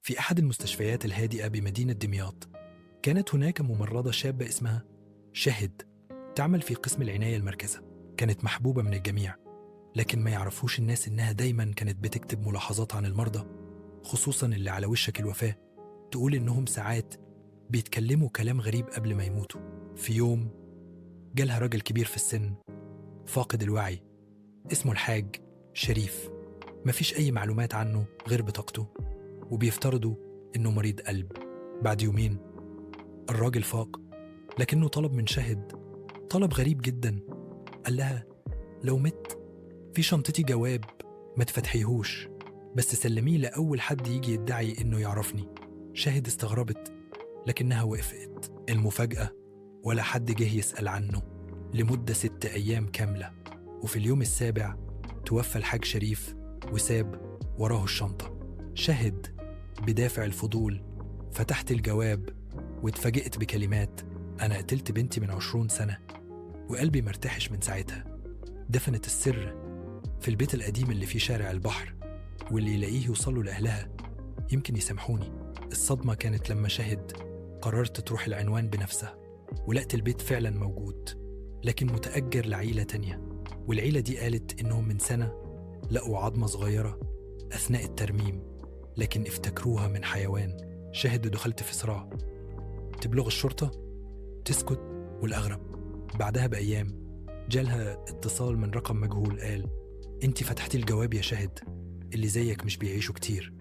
في أحد المستشفيات الهادئة بمدينة دمياط، كانت هناك ممرضة شابة اسمها شاهد، تعمل في قسم العناية المركزة. كانت محبوبة من الجميع، لكن ما يعرفوش الناس إنها دايماً كانت بتكتب ملاحظات عن المرضى، خصوصاً اللي على وشك الوفاة. تقول إنهم ساعات بيتكلموا كلام غريب قبل ما يموتوا. في يوم جالها راجل كبير في السن فاقد الوعي، اسمه الحاج شريف. مفيش أي معلومات عنه غير بطاقته، وبيفترضوا إنه مريض قلب. بعد يومين الراجل فاق، لكنه طلب من شاهد طلب غريب جدا. قال لها لو مت في شنطتي جواب ما تفتحيهوش، بس سلميه لأول حد يجي يدعي إنه يعرفني. شاهد استغربت، لكنها وافقت. المفاجأة ولا حد جه يسأل عنه لمدة 6 أيام كاملة. وفي اليوم السابع توفى الحاج شريف وساب وراه الشنطة. شاهد بدافع الفضول فتحت الجواب واتفاجئت بكلمات: أنا قتلت بنتي من 20 سنة وقلبي مرتاحش من ساعتها. دفنت السر في البيت القديم اللي فيه شارع البحر، واللي يلاقيه يوصله لأهلها يمكن يسامحوني. الصدمة كانت لما شاهد قررت تروح العنوان بنفسها، ولقت البيت فعلا موجود، لكن متأجر لعيلة تانية. والعيلة دي قالت إنهم من سنة لقوا عظمة صغيرة أثناء الترميم، لكن افتكروها من حيوان. شاهد دخلت في صراع، تبلغ الشرطة، تسكت، والأغرب بعدها بأيام جالها اتصال من رقم مجهول قال: انتي فتحتي الجواب يا شاهد، اللي زيك مش بيعيشوا كتير.